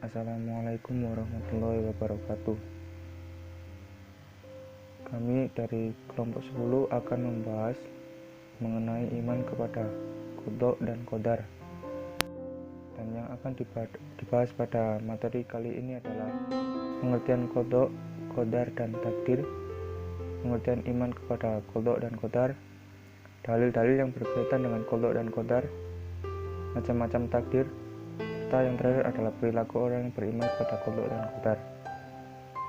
Assalamualaikum warahmatullahi wabarakatuh. Kami dari kelompok 10 akan membahas mengenai iman kepada qada dan qadar. Dan yang akan dibahas pada materi kali ini adalah pengertian qada, qadar dan takdir, pengertian iman kepada qada dan qadar, dalil-dalil yang berkaitan dengan qada dan qadar, macam-macam takdir, serta yang terakhir adalah perilaku orang yang beriman kepada qada dan qadar.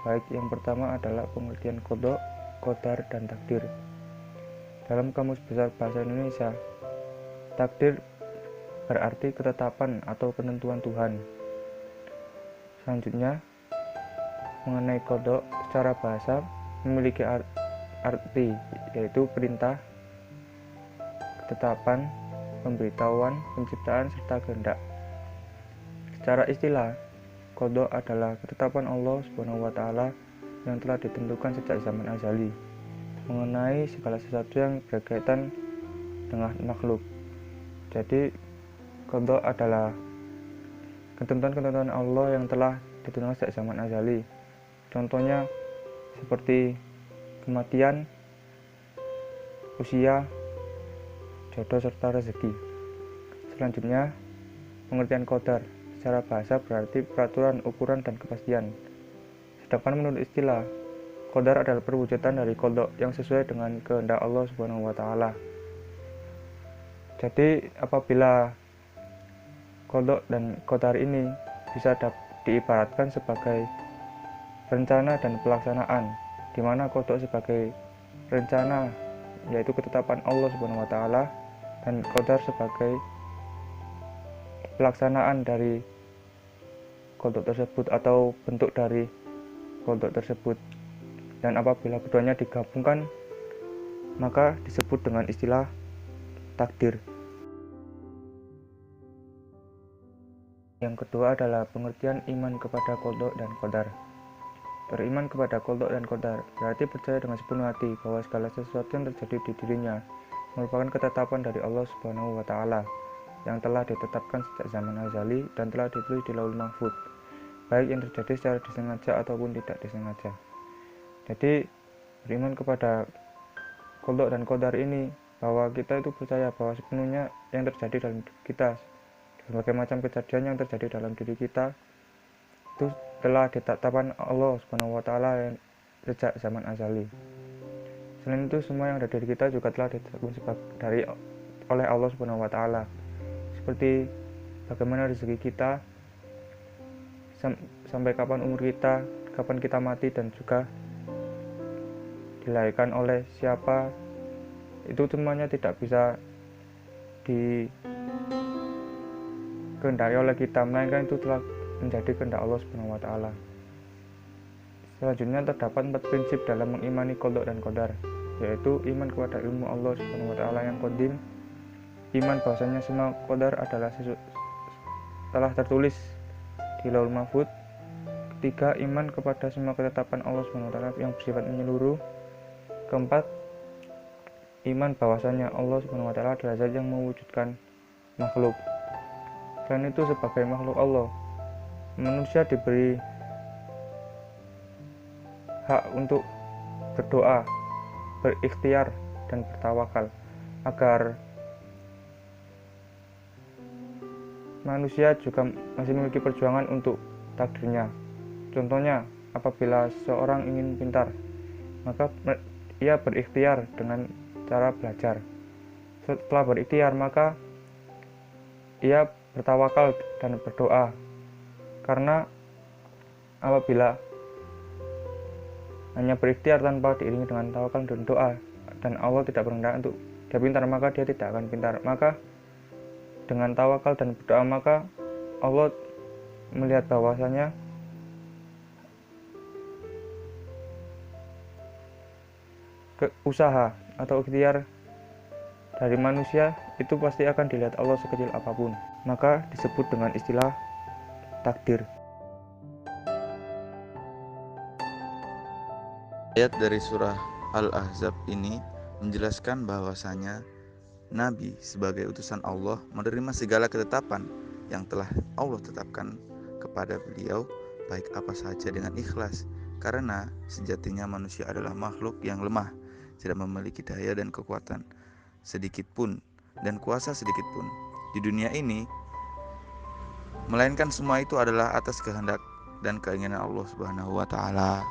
Baik, yang pertama adalah pengertian qada, qadar, dan takdir. Dalam Kamus Besar Bahasa Indonesia, takdir berarti ketetapan atau penentuan Tuhan. Selanjutnya, mengenai qada secara bahasa memiliki arti, yaitu perintah, ketetapan, pemberitahuan, penciptaan, serta kehendak. Secara istilah, qada adalah ketetapan Allah SWT yang telah ditentukan sejak zaman azali mengenai segala sesuatu yang berkaitan dengan makhluk. Jadi, qada adalah ketentuan-ketentuan Allah yang telah ditentukan sejak zaman azali. Contohnya seperti kematian, usia, jodoh, serta rezeki. Selanjutnya, pengertian qadar secara bahasa berarti peraturan, ukuran, dan kepastian. Sedangkan menurut istilah, qadar adalah perwujudan dari qada yang sesuai dengan kehendak Allah SWT. Jadi apabila qada dan qadar ini bisa diibaratkan sebagai rencana dan pelaksanaan, di mana qada sebagai rencana yaitu ketetapan Allah SWT dan qadar sebagai pelaksanaan dari qada tersebut atau bentuk dari qada tersebut. Dan apabila keduanya digabungkan, maka disebut dengan istilah takdir. Yang kedua adalah pengertian iman kepada qada dan qadar. Beriman kepada qada dan qadar berarti percaya dengan sepenuh hati bahwa segala sesuatu yang terjadi di dirinya merupakan ketetapan dari Allah Subhanahu wa Ta'ala yang telah ditetapkan sejak zaman azali dan telah ditulis di Lauhul Mahfuz, baik yang terjadi secara disengaja ataupun tidak disengaja. Jadi beriman kepada qada dan qadar ini bahwa kita itu percaya bahwa sepenuhnya yang terjadi dalam diri kita, berbagai macam kejadian yang terjadi dalam diri kita itu telah ditetapkan Allah Subhanahu wa Ta'ala yang sejak zaman azali. Selain itu, semua yang ada di diri kita juga telah ditetapkan oleh Allah Subhanahu wa Ta'ala. Seperti bagaimana rezeki kita, sampai kapan umur kita, kapan kita mati, dan juga dilahirkan oleh siapa, itu semuanya tidak bisa dikehendaki oleh kita, melainkan itu telah menjadi kehendak Allah Subhanahu wa Ta'ala. Selanjutnya terdapat 4 prinsip dalam mengimani qada dan qadar, yaitu iman kepada ilmu Allah Subhanahu wa Ta'ala yang qadim, iman bahwasanya semua qadar adalah telah tertulis di Lauhul Mahfuz. Ketiga, iman kepada semua ketetapan Allah Subhanahu wa Ta'ala yang bersifat menyeluruh. Keempat, iman bahwasanya Allah Subhanahu wa Ta'ala adalah zat yang mewujudkan makhluk. Selain itu, sebagai makhluk Allah, manusia diberi hak untuk berdoa, berikhtiar, dan bertawakal agar manusia juga masih memiliki perjuangan untuk takdirnya. Contohnya, apabila seorang ingin pintar, maka ia berikhtiar dengan cara belajar. Setelah berikhtiar, maka ia bertawakal dan berdoa. Karena apabila hanya berikhtiar tanpa diiringi dengan tawakal dan doa, dan Allah tidak berkehendak untuk dia pintar, maka dia tidak akan pintar. Maka dengan tawakal dan berdoa, maka Allah melihat bahwasanya usaha atau ikhtiar dari manusia itu pasti akan dilihat Allah sekecil apapun. Maka disebut dengan istilah takdir. Ayat dari surah Al-Ahzab ini menjelaskan bahwasanya Nabi sebagai utusan Allah menerima segala ketetapan yang telah Allah tetapkan kepada beliau baik apa saja dengan ikhlas, karena sejatinya manusia adalah makhluk yang lemah, tidak memiliki daya dan kekuatan sedikit pun dan kuasa sedikit pun di dunia ini, melainkan semua itu adalah atas kehendak dan keinginan Allah Subhanahu wa taala.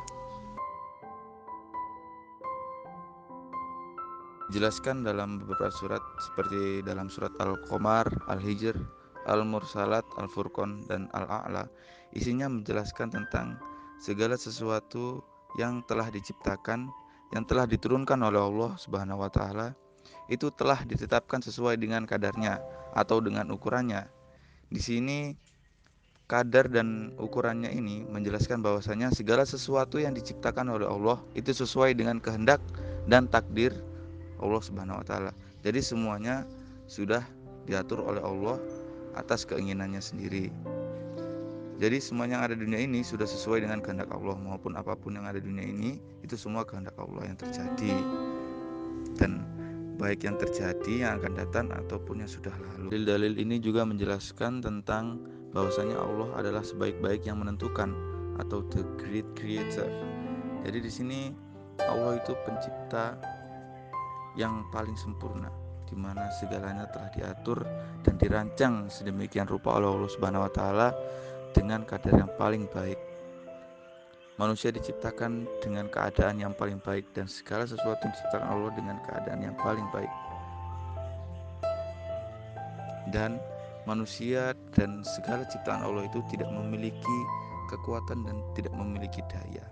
Dijelaskan dalam beberapa surat seperti dalam surat Al-Qamar, Al-Hijr, Al-Mursalat, Al-Furqan, dan Al-A'la. Isinya menjelaskan tentang segala sesuatu yang telah diciptakan, yang telah diturunkan oleh Allah Subhanahu wa taala, itu telah ditetapkan sesuai dengan kadarnya atau dengan ukurannya. Di sini kadar dan ukurannya ini menjelaskan bahwasanya segala sesuatu yang diciptakan oleh Allah itu sesuai dengan kehendak dan takdir Allah Subhanahu wa taala. Jadi semuanya sudah diatur oleh Allah atas keinginannya sendiri. Jadi semua yang ada di dunia ini sudah sesuai dengan kehendak Allah, maupun apapun yang ada di dunia ini itu semua kehendak Allah yang terjadi. Dan baik yang terjadi, yang akan datang, ataupun yang sudah lalu. Dalil-dalil ini juga menjelaskan tentang bahwasanya Allah adalah sebaik-baik yang menentukan atau the great creator. Jadi di sini Allah itu pencipta yang paling sempurna, di mana segalanya telah diatur dan dirancang sedemikian rupa oleh Allah Subhanahu wa taala dengan kadar yang paling baik. Manusia diciptakan dengan keadaan yang paling baik, dan segala sesuatu diciptakan Allah dengan keadaan yang paling baik. Dan manusia dan segala ciptaan Allah itu tidak memiliki kekuatan dan tidak memiliki daya,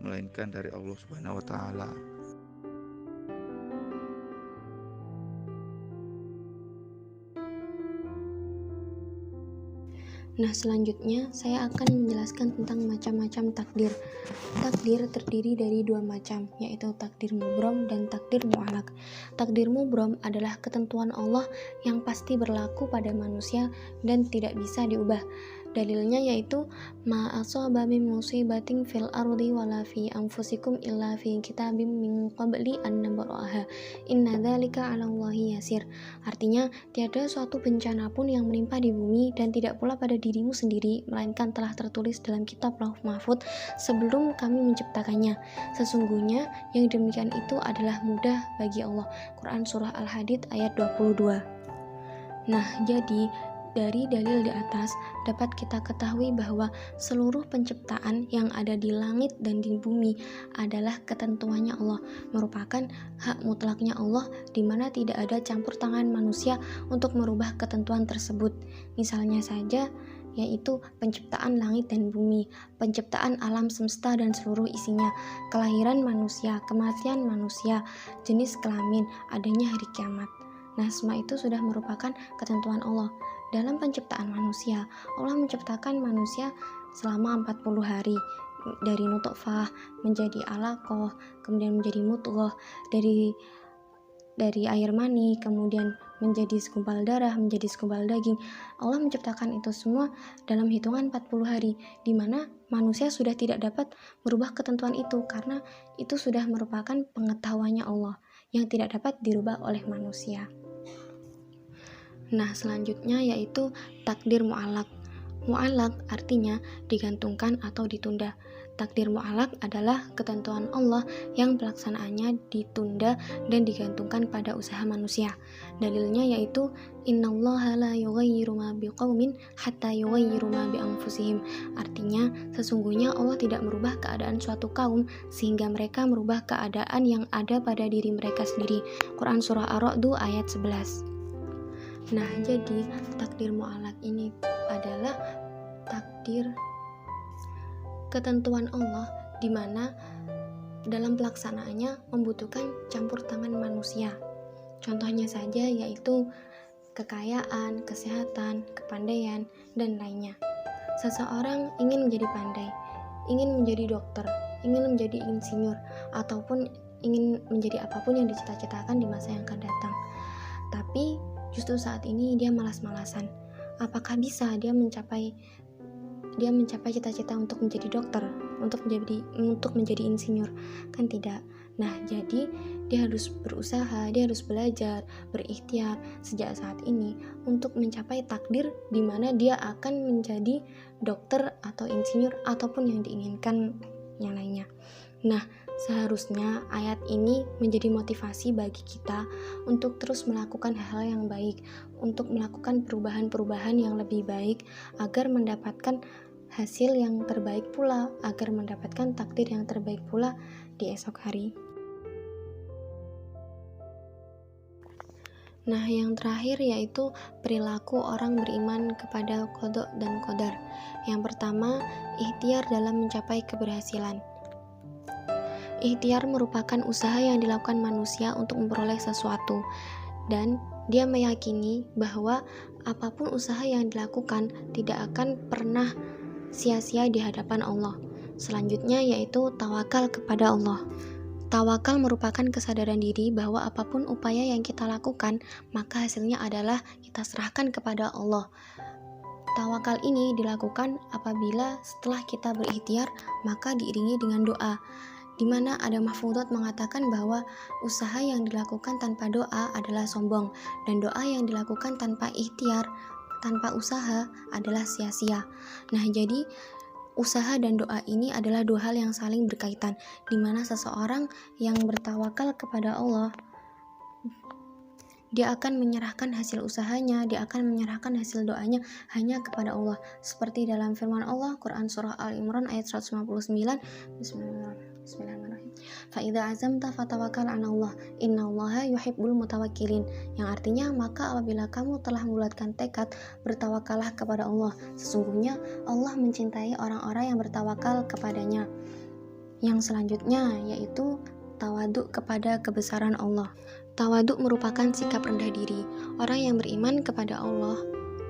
melainkan dari Allah Subhanahu wa taala. Nah, selanjutnya saya akan menjelaskan tentang macam-macam takdir. Takdir terdiri dari dua macam, yaitu takdir mubrom dan takdir mu'alaq. Takdir mubrom adalah ketentuan Allah yang pasti berlaku pada manusia dan tidak bisa diubah. Dalilnya yaitu ma asaba min musibatin fil ardi wala fi anfusikum illa fi kitabim min qabli an nabra'aha inna dzalika 'ala Allahi yasir. Artinya, tiada suatu bencana pun yang menimpa di bumi dan tidak pula pada dirimu sendiri, melainkan telah tertulis dalam kitab Lauh Mahfuz sebelum kami menciptakannya. Sesungguhnya yang demikian itu adalah mudah bagi Allah. Quran Surah Al-Hadid ayat 22. Nah, jadi dari dalil di atas dapat kita ketahui bahwa seluruh penciptaan yang ada di langit dan di bumi adalah ketentuannya Allah, merupakan hak mutlaknya Allah, di mana tidak ada campur tangan manusia untuk merubah ketentuan tersebut. Misalnya saja yaitu penciptaan langit dan bumi, penciptaan alam semesta dan seluruh isinya, kelahiran manusia, kematian manusia, jenis kelamin, adanya hari kiamat. Nah, semua itu sudah merupakan ketentuan Allah. Dalam penciptaan manusia, Allah menciptakan manusia selama 40 hari, dari nutfah menjadi alaqah, kemudian menjadi mudghah, dari air mani, kemudian menjadi segumpal darah, menjadi segumpal daging. Allah menciptakan itu semua dalam hitungan 40 hari, di mana manusia sudah tidak dapat merubah ketentuan itu, karena itu sudah merupakan pengetahuannya Allah yang tidak dapat dirubah oleh manusia. Nah, selanjutnya yaitu takdir mu'alaq. Mu'alaq artinya digantungkan atau ditunda. Takdir mu'alaq adalah ketentuan Allah yang pelaksanaannya ditunda dan digantungkan pada usaha manusia. Dalilnya yaitu innallaha la yughayyiru ma biqaumin hatta yughayyiru ma bi anfusihim. Artinya, sesungguhnya Allah tidak merubah keadaan suatu kaum sehingga mereka merubah keadaan yang ada pada diri mereka sendiri. Quran Surah Ar-Ra'd ayat 11. Nah, jadi takdir mu'alaq ini adalah takdir ketentuan Allah, di mana dalam pelaksanaannya membutuhkan campur tangan manusia. Contohnya saja yaitu kekayaan, kesehatan, kepandaian, dan lainnya. Seseorang ingin menjadi pandai, ingin menjadi dokter, ingin menjadi insinyur, ataupun ingin menjadi apapun yang dicita-citakan di masa yang akan datang. Tapi justru saat ini dia malas-malasan. Apakah bisa dia mencapai cita-cita untuk menjadi dokter, untuk menjadi insinyur? Kan tidak. Nah, jadi dia harus berusaha, dia harus belajar, berikhtiar sejak saat ini untuk mencapai takdir di mana dia akan menjadi dokter atau insinyur ataupun yang diinginkan yang lainnya. Nah, seharusnya ayat ini menjadi motivasi bagi kita untuk terus melakukan hal yang baik, untuk melakukan perubahan-perubahan yang lebih baik agar mendapatkan hasil yang terbaik pula, agar mendapatkan takdir yang terbaik pula di esok hari. Nah, yang terakhir yaitu perilaku orang beriman kepada qada dan qadar. Yang pertama, ikhtiar dalam mencapai keberhasilan. Ikhtiar merupakan usaha yang dilakukan manusia untuk memperoleh sesuatu, dan dia meyakini bahwa apapun usaha yang dilakukan tidak akan pernah sia-sia di hadapan Allah. Selanjutnya yaitu tawakal kepada Allah. Tawakal merupakan kesadaran diri bahwa apapun upaya yang kita lakukan, maka hasilnya adalah kita serahkan kepada Allah. Tawakal ini dilakukan apabila setelah kita berikhtiar, maka diiringi dengan doa, di mana ada mahfudzat mengatakan bahwa usaha yang dilakukan tanpa doa adalah sombong, dan doa yang dilakukan tanpa ikhtiar, tanpa usaha adalah sia-sia. Nah, jadi usaha dan doa ini adalah dua hal yang saling berkaitan, di mana seseorang yang bertawakal kepada Allah, dia akan menyerahkan hasil usahanya, dia akan menyerahkan hasil doanya hanya kepada Allah. Seperti dalam firman Allah, Quran Surah Al-Imran ayat 159, Bismillahirrahmanirrahim. Fa'idha azamta fatawakkal 'ala Allah, innallaha yuhibbul mutawakkilin. Yang artinya, maka apabila kamu telah membulatkan tekad, bertawakallah kepada Allah. Sesungguhnya Allah mencintai orang-orang yang bertawakal kepadanya. Yang selanjutnya yaitu tawaduk kepada kebesaran Allah. Tawaduk merupakan sikap rendah diri. Orang yang beriman kepada Allah,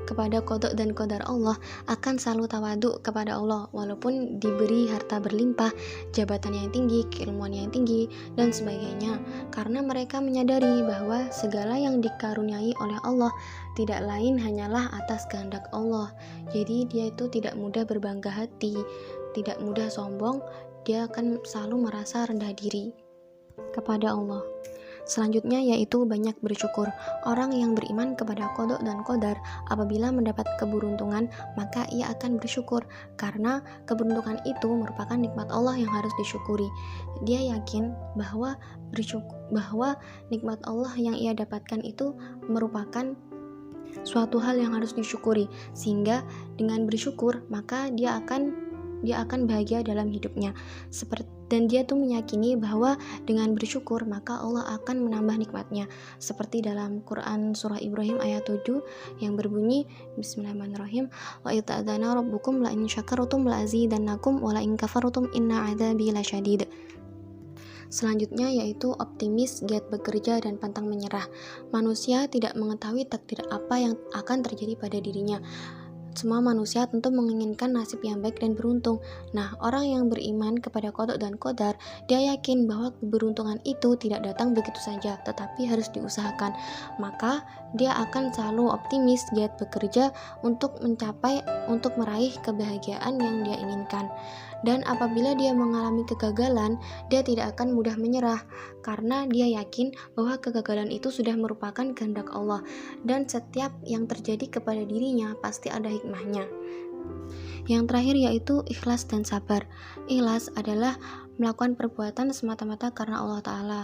kepada qada dan qadar Allah, akan selalu tawaduk kepada Allah walaupun diberi harta berlimpah, jabatan yang tinggi, keilmuan yang tinggi, dan sebagainya, karena mereka menyadari bahwa segala yang dikaruniai oleh Allah tidak lain hanyalah atas kehendak Allah. Jadi dia itu tidak mudah berbangga hati, tidak mudah sombong, dia akan selalu merasa rendah diri kepada Allah. Selanjutnya yaitu banyak bersyukur. Orang yang beriman kepada qada dan qadar, apabila mendapat keberuntungan, maka ia akan bersyukur, karena keberuntungan itu merupakan nikmat Allah yang harus disyukuri. Dia yakin bahwa nikmat Allah yang ia dapatkan itu merupakan suatu hal yang harus disyukuri, sehingga dengan bersyukur maka dia akan bahagia dalam hidupnya. Dan dia tuh meyakini bahwa dengan bersyukur maka Allah akan menambah nikmatnya. Seperti dalam Quran Surah Ibrahim ayat 7 yang berbunyi, Bismillahirrahmanirrahim, wa ita'adana rabbukum la in syakartum la azidannakum wa la in kafartum inna adzabi lasyadid. Selanjutnya yaitu optimis, giat bekerja, dan pantang menyerah. Manusia tidak mengetahui takdir apa yang akan terjadi pada dirinya. Semua manusia tentu menginginkan nasib yang baik dan beruntung. Nah, orang yang beriman kepada qada dan qadar, dia yakin bahwa keberuntungan itu tidak datang begitu saja, tetapi harus diusahakan. Maka dia akan selalu optimis, giat bekerja untuk meraih kebahagiaan yang dia inginkan. Dan apabila dia mengalami kegagalan, dia tidak akan mudah menyerah, karena dia yakin bahwa kegagalan itu sudah merupakan kehendak Allah, dan setiap yang terjadi kepada dirinya pasti ada hikmahnya. Yang terakhir yaitu ikhlas dan sabar. Ikhlas adalah melakukan perbuatan semata-mata karena Allah Ta'ala.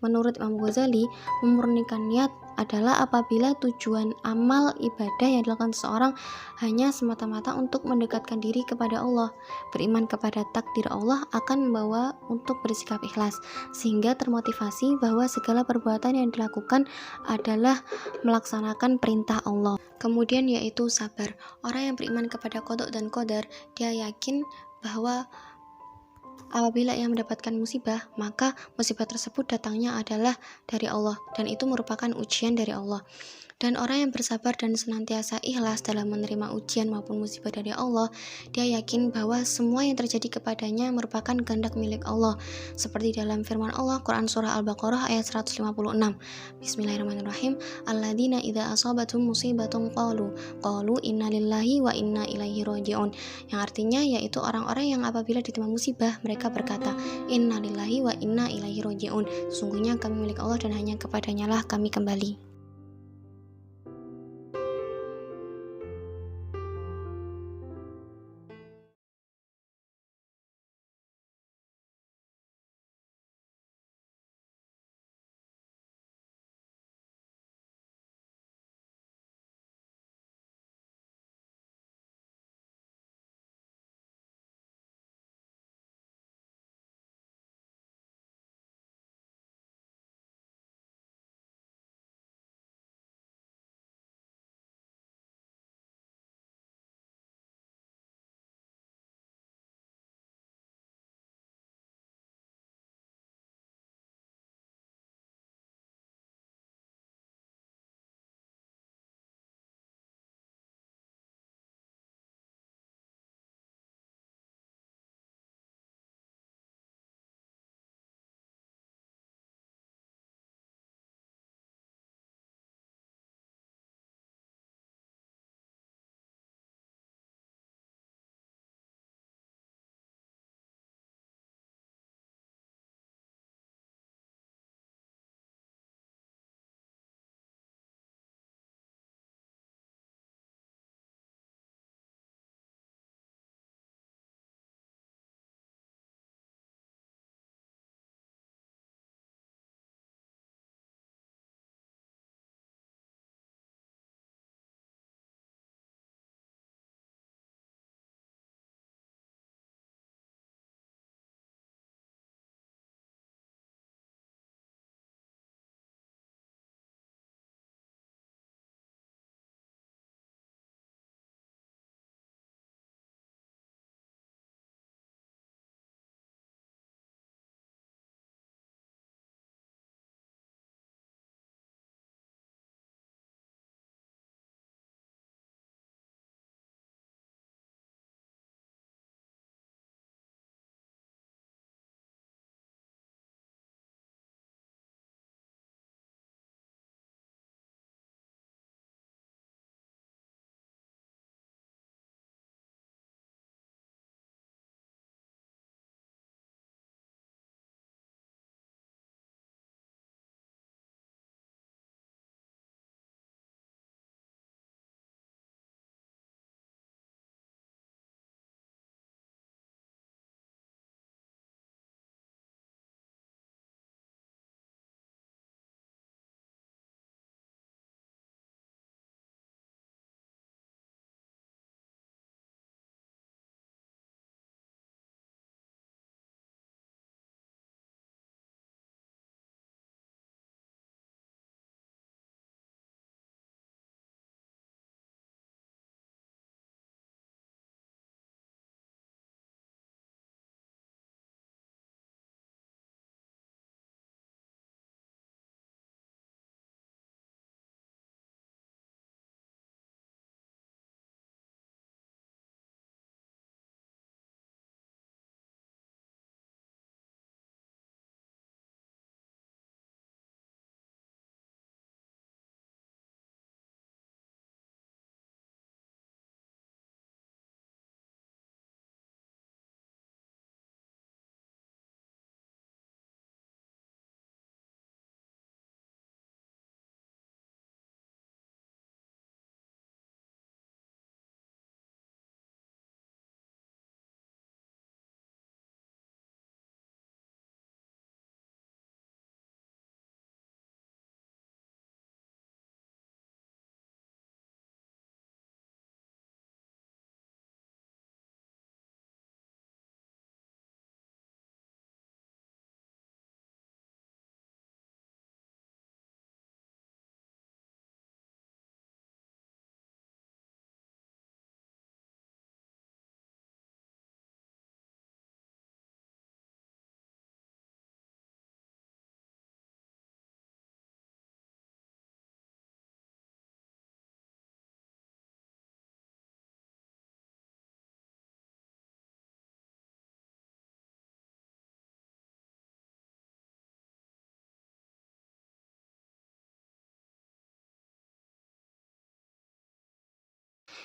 Menurut Imam Ghazali, memurnikan niat adalah apabila tujuan amal ibadah yang dilakukan seseorang hanya semata-mata untuk mendekatkan diri kepada Allah. Beriman kepada takdir Allah akan membawa untuk bersikap ikhlas, sehingga termotivasi bahwa segala perbuatan yang dilakukan adalah melaksanakan perintah Allah. Kemudian yaitu sabar. Orang yang beriman kepada qada dan qadar, dia yakin bahwa apabila ia mendapatkan musibah, maka musibah tersebut datangnya adalah dari Allah, dan itu merupakan ujian dari Allah. Dan orang yang bersabar dan senantiasa ikhlas dalam menerima ujian maupun musibah dari Allah, dia yakin bahwa semua yang terjadi kepadanya merupakan kehendak milik Allah. Seperti dalam firman Allah, Quran Surah Al-Baqarah ayat 156. Bismillahirrahmanirrahim. Alladzina idza asabatum musibatun qalu inna lillahi wa inna ilaihi raji'un. Yang artinya yaitu orang-orang yang apabila ditimpa musibah, mereka berkata, inna lillahi wa inna ilaihi raji'un. Sesungguhnya kami milik Allah dan hanya kepadanya lah kami kembali.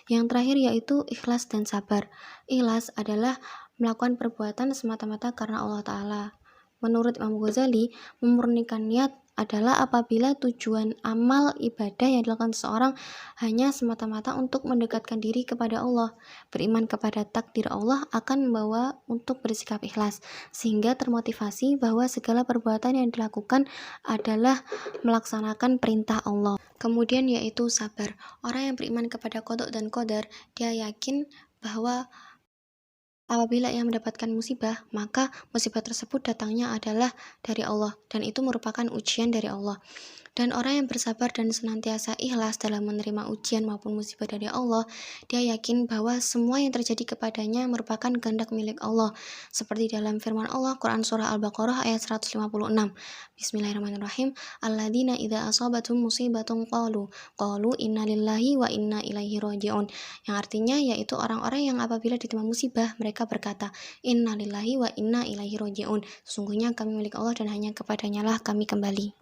Yang terakhir yaitu ikhlas dan sabar. Ikhlas adalah melakukan perbuatan semata-mata karena Allah Ta'ala. Menurut Imam Ghazali, memurnikan niat adalah apabila tujuan amal ibadah yang dilakukan seseorang hanya semata-mata untuk mendekatkan diri kepada Allah. Beriman kepada takdir Allah akan membawa untuk bersikap ikhlas, sehingga termotivasi bahwa segala perbuatan yang dilakukan adalah melaksanakan perintah Allah. Kemudian yaitu sabar. Orang yang beriman kepada qada dan qadar, dia yakin bahwa apabila ia mendapatkan musibah, maka musibah tersebut datangnya adalah dari Allah, dan itu merupakan ujian dari Allah. Dan orang yang bersabar dan senantiasa ikhlas dalam menerima ujian maupun musibah dari Allah, dia yakin bahwa semua yang terjadi kepadanya merupakan kehendak milik Allah. Seperti dalam firman Allah, Quran Surah Al-Baqarah ayat 156. Bismillahirrahmanirrahim. Alladzina idza asabatum musibatun qalu inna lillahi wa inna ilaihi raji'un. Yang artinya yaitu orang-orang yang apabila ditimpa musibah, mereka berkata, inna lillahi wa inna ilaihi raji'un. Sesungguhnya kami milik Allah dan hanya kepadanya lah kami kembali.